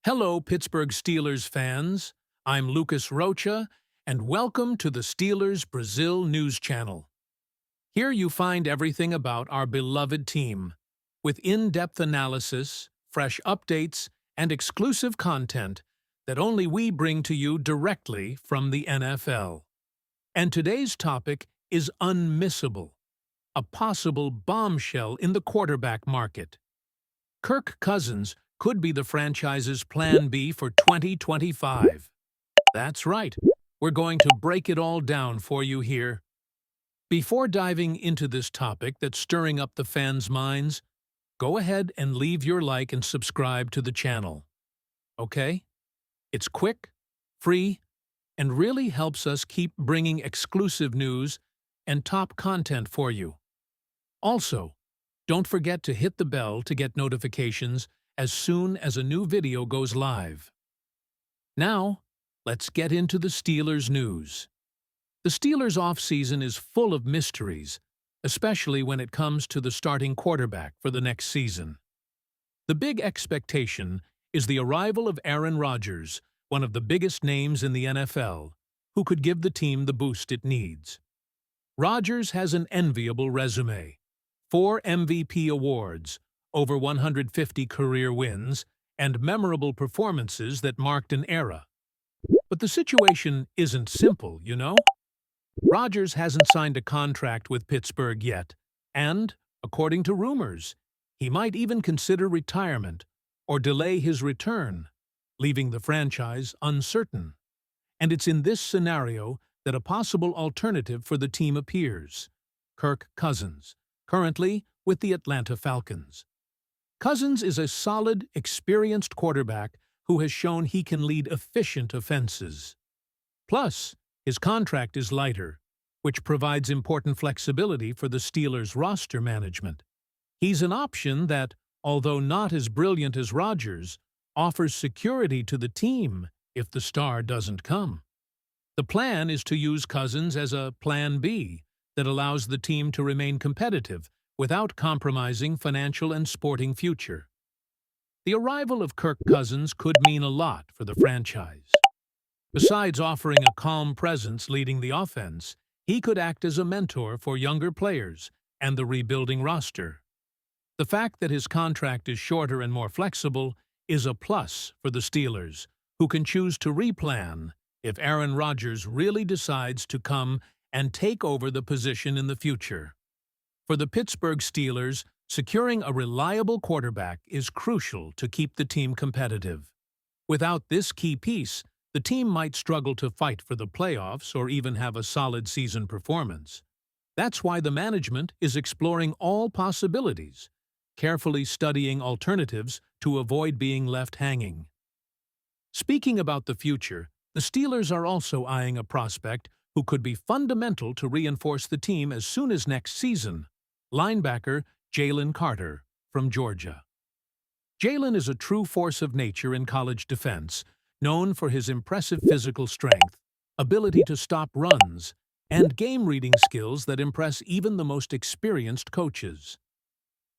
Hello, Pittsburgh Steelers fans. I'm Lucas Rocha, and welcome to the Steelers Brazil News Channel. Here you find everything about our beloved team, with in-depth analysis, fresh updates, and exclusive content that only we bring to you directly from the NFL. And today's topic is unmissable, a possible bombshell in the quarterback market. Kirk Cousins could be the franchise's plan B for 2025. That's right, we're going to break it all down for you here. Before diving into this topic that's stirring up the fans' minds, go ahead and leave your like and subscribe to the channel. Okay? It's quick, free, and really helps us keep bringing exclusive news and top content for you. Also, don't forget to hit the bell to get notifications as soon as a new video goes live. Now, let's get into the Steelers news. The Steelers' offseason is full of mysteries, especially when it comes to the starting quarterback for the next season. The big expectation is the arrival of Aaron Rodgers, one of the biggest names in the NFL, who could give the team the boost it needs. Rodgers has an enviable resume: 4 MVP awards, over 150 career wins, and memorable performances that marked an era. But the situation isn't simple, you know? Rodgers hasn't signed a contract with Pittsburgh yet, and, according to rumors, he might even consider retirement or delay his return, leaving the franchise uncertain. And it's in this scenario that a possible alternative for the team appears: Kirk Cousins, currently with the Atlanta Falcons. Cousins is a solid, experienced quarterback who has shown he can lead efficient offenses. Plus, his contract is lighter, which provides important flexibility for the Steelers' roster management. He's an option that, although not as brilliant as Rodgers, offers security to the team if the star doesn't come. The plan is to use Cousins as a Plan B that allows the team to remain competitive without compromising financial and sporting future. The arrival of Kirk Cousins could mean a lot for the franchise. Besides offering a calm presence leading the offense, he could act as a mentor for younger players and the rebuilding roster. The fact that his contract is shorter and more flexible is a plus for the Steelers, who can choose to replan if Aaron Rodgers really decides to come and take over the position in the future. For the Pittsburgh Steelers, securing a reliable quarterback is crucial to keep the team competitive. Without this key piece, the team might struggle to fight for the playoffs or even have a solid season performance. That's why the management is exploring all possibilities, carefully studying alternatives to avoid being left hanging. Speaking about the future, the Steelers are also eyeing a prospect who could be fundamental to reinforce the team as soon as next season: linebacker Jalen Carter from Georgia. Jalen is a true force of nature in college defense, known for his impressive physical strength, ability to stop runs, and game-reading skills that impress even the most experienced coaches.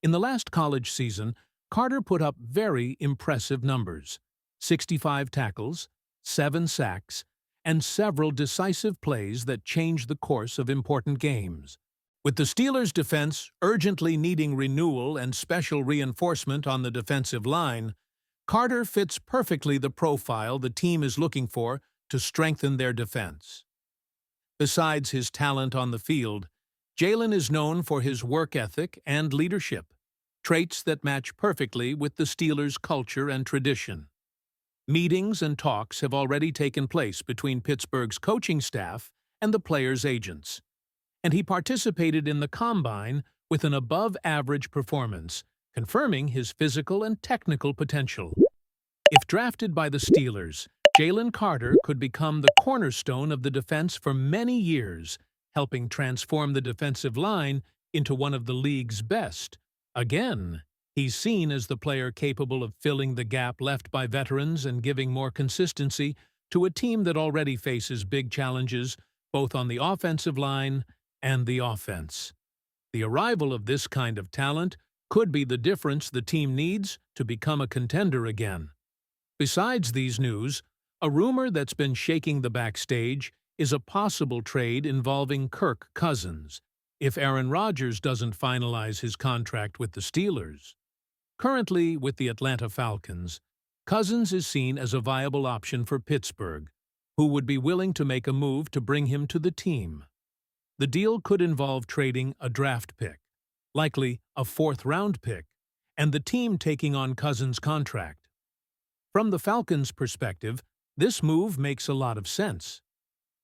In the last college season, Carter put up very impressive numbers: 65 tackles, 7 sacks, and several decisive plays that changed the course of important games. With the Steelers' defense urgently needing renewal and special reinforcement on the defensive line, Carter fits perfectly the profile the team is looking for to strengthen their defense. Besides his talent on the field, Jalen is known for his work ethic and leadership, traits that match perfectly with the Steelers' culture and tradition. Meetings and talks have already taken place between Pittsburgh's coaching staff and the players' agents, and he participated in the Combine with an above-average performance, confirming his physical and technical potential. If drafted by the Steelers, Jalen Carter could become the cornerstone of the defense for many years, helping transform the defensive line into one of the league's best. Again, he's seen as the player capable of filling the gap left by veterans and giving more consistency to a team that already faces big challenges, both on the offensive line and the offense. The arrival of this kind of talent could be the difference the team needs to become a contender again. Besides these news, a rumor that's been shaking the backstage is a possible trade involving Kirk Cousins, if Aaron Rodgers doesn't finalize his contract with the Steelers. Currently, with the Atlanta Falcons, Cousins is seen as a viable option for Pittsburgh, who would be willing to make a move to bring him to the team. The deal could involve trading a draft pick, likely a fourth-round pick, and the team taking on Cousins' contract. From the Falcons' perspective, this move makes a lot of sense.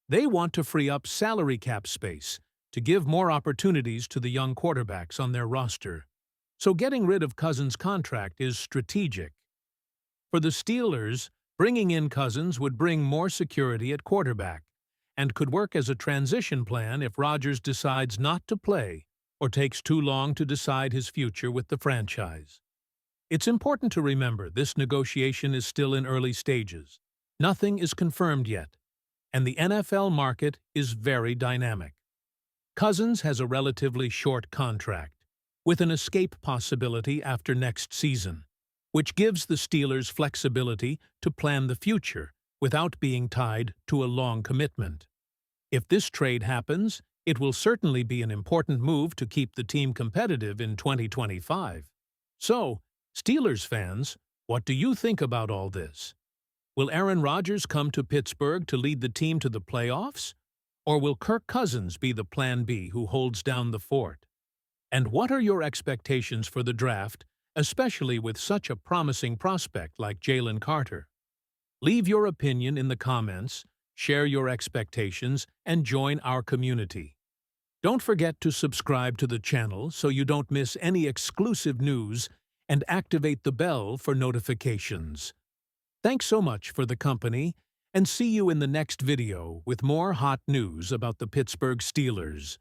They want to free up salary cap space to give more opportunities to the young quarterbacks on their roster, so getting rid of Cousins' contract is strategic. For the Steelers, bringing in Cousins would bring more security at quarterback and could work as a transition plan if Rodgers decides not to play or takes too long to decide his future with the franchise. It's important to remember this negotiation is still in early stages. Nothing is confirmed yet, and the NFL market is very dynamic. Cousins has a relatively short contract, with an escape possibility after next season, which gives the Steelers flexibility to plan the future without being tied to a long commitment. If this trade happens, it will certainly be an important move to keep the team competitive in 2025. So, Steelers fans, what do you think about all this? Will Aaron Rodgers come to Pittsburgh to lead the team to the playoffs? Or will Kirk Cousins be the Plan B who holds down the fort? And what are your expectations for the draft, especially with such a promising prospect like Jalen Carter? Leave your opinion in the comments, share your expectations, and join our community. Don't forget to subscribe to the channel so you don't miss any exclusive news and activate the bell for notifications. Thanks so much for the company, and see you in the next video with more hot news about the Pittsburgh Steelers.